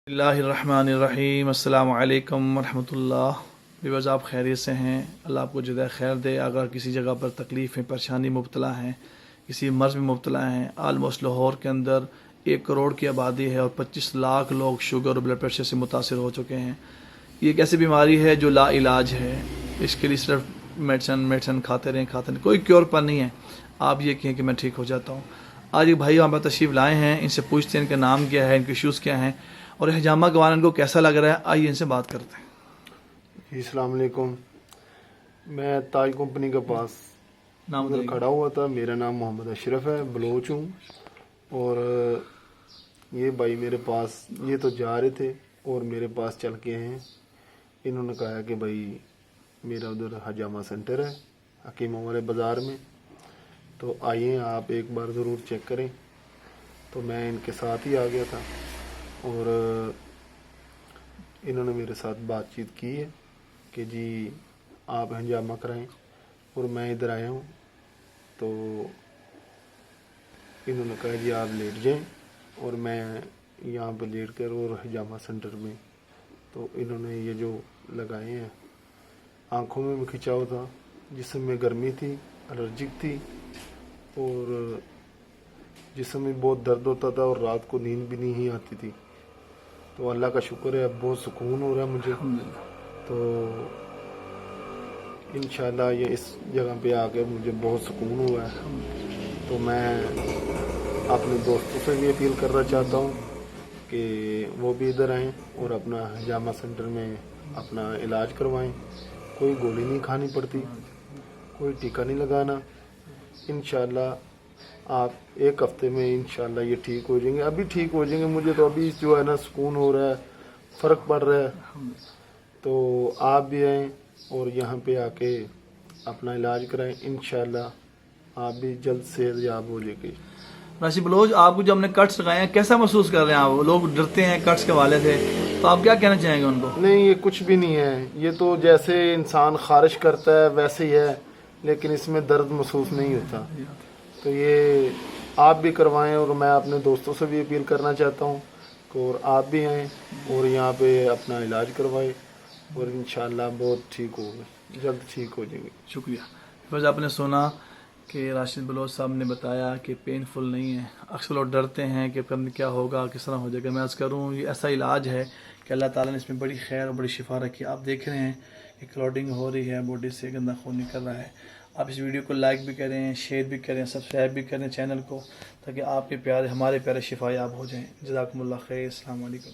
اللہ الرحمن الرحیم، السلام علیکم ورحمۃ اللہ۔ بیوز آپ خیریت سے ہیں؟ اللہ آپ کو جزائے خیر دے۔ اگر کسی جگہ پر تکلیف پریشانی مبتلا ہیں، کسی مرض میں مبتلا ہیں، آلموسٹ لاہور کے اندر 1 کروڑ کی آبادی ہے اور 25 لاکھ لوگ شوگر اور بلڈ پریشر سے متاثر ہو چکے ہیں۔ یہ ایک ایسی بیماری ہے جو لا علاج ہے۔ اس کے لیے صرف میڈیسن کھاتے رہیں، کوئی کیور پر نہیں ہے۔ آپ یہ کہیں کہ میں ٹھیک ہو جاتا ہوں۔ آج ایک بھائی ہمارے تشریف لائے ہیں، ان سے پوچھتے ہیں ان کا نام کیا ہے، ان کے ایشوز کیا ہیں اور حجامہ کروانا ان کو کیسا لگ رہا ہے۔ آئیے ان سے بات کرتے ہیں۔ السلام علیکم۔ میں تاج کمپنی کے پاس ادھر کھڑا ہوا تھا۔ میرا نام محمد اشرف ہے، بلوچ ہوں۔ اور یہ بھائی میرے پاس یہ تو جا رہے تھے اور میرے پاس چل کے ہیں۔ انہوں نے کہا کہ بھائی میرا ادھر حجامہ سینٹر ہے حکیم عمر بازار میں، تو آئیے آپ ایک بار ضرور چیک کریں۔ تو میں ان کے ساتھ ہی آ گیا تھا اور انہوں نے میرے ساتھ بات چیت کی ہے کہ جی آپ حجامہ کرائیں، اور میں ادھر آیا ہوں۔ تو انہوں نے کہا جی آپ لیٹ جائیں، اور میں یہاں پہ لیٹ کر اور حجامہ سینٹر میں تو انہوں نے یہ جو لگائے ہیں، آنکھوں میں بھی کھنچاؤ تھا، جسم میں گرمی تھی، الرجک تھی، اور جسم میں بہت درد ہوتا تھا اور رات کو نیند بھی نہیں آتی تھی۔ تو اللہ کا شکر ہے اب بہت سکون ہو رہا ہے مجھے۔ تو انشاءاللہ یہ اس جگہ پہ آ کے مجھے بہت سکون ہوا ہے۔ تو میں اپنے دوستوں سے بھی اپیل کرنا چاہتا ہوں کہ وہ بھی ادھر آئیں اور اپنا حجامہ سینٹر میں اپنا علاج کروائیں۔ کوئی گولی نہیں کھانی پڑتی، کوئی ٹیکا نہیں لگانا۔ انشاءاللہ آپ 1 ہفتے میں انشاءاللہ یہ ٹھیک ہو جائیں گے۔ ابھی ٹھیک ہو جائیں گے، مجھے تو ابھی جو ہے نا سکون ہو رہا ہے، فرق پڑ رہا ہے۔ تو آپ بھی آئیں اور یہاں پہ آ کے اپنا علاج کرائیں، انشاءاللہ آپ بھی جلد صحت یاب ہو جائے گی۔ راشد بلوچ، آپ کو جو ہم نے کٹس لگائے ہیں کیسا محسوس کر رہے ہیں آپ؟ لوگ ڈرتے ہیں کٹس کے حوالے سے، تو آپ کیا کہنا چاہیں گے ان کو؟ نہیں، یہ کچھ بھی نہیں ہے، یہ تو جیسے انسان خارش کرتا ہے ویسے ہی ہے، لیکن اس میں درد محسوس نہیں ہوتا۔ تو یہ آپ بھی کروائیں، اور میں اپنے دوستوں سے بھی اپیل کرنا چاہتا ہوں کہ اور آپ بھی آئیں اور یہاں پہ اپنا علاج کروائیں، اور انشاءاللہ بہت ٹھیک ہوگا، جلد ٹھیک ہو جائیں گے۔ شکریہ۔ بس آپ نے سنا کہ راشد بلوچ صاحب نے بتایا کہ پین فل نہیں ہے۔ اکثر لوگ ڈرتے ہیں کہ کیا ہوگا، کس طرح ہو جائے گا۔ میں عرض کروں یہ ایسا علاج ہے کہ اللہ تعالیٰ نے اس میں بڑی خیر اور بڑی شفا رکھی۔ آپ دیکھ رہے ہیں کہ کلوٹنگ ہو رہی ہے، باڈی سے گندا خون نکل رہا ہے۔ آپ اس ویڈیو کو لائک بھی کریں، شیئر بھی کریں، سبسکرائب بھی کریں چینل کو، تاکہ آپ کے پیارے ہمارے پیارے شفا یاب ہو جائیں۔ جزاکم اللہ خیر۔ السلام علیکم۔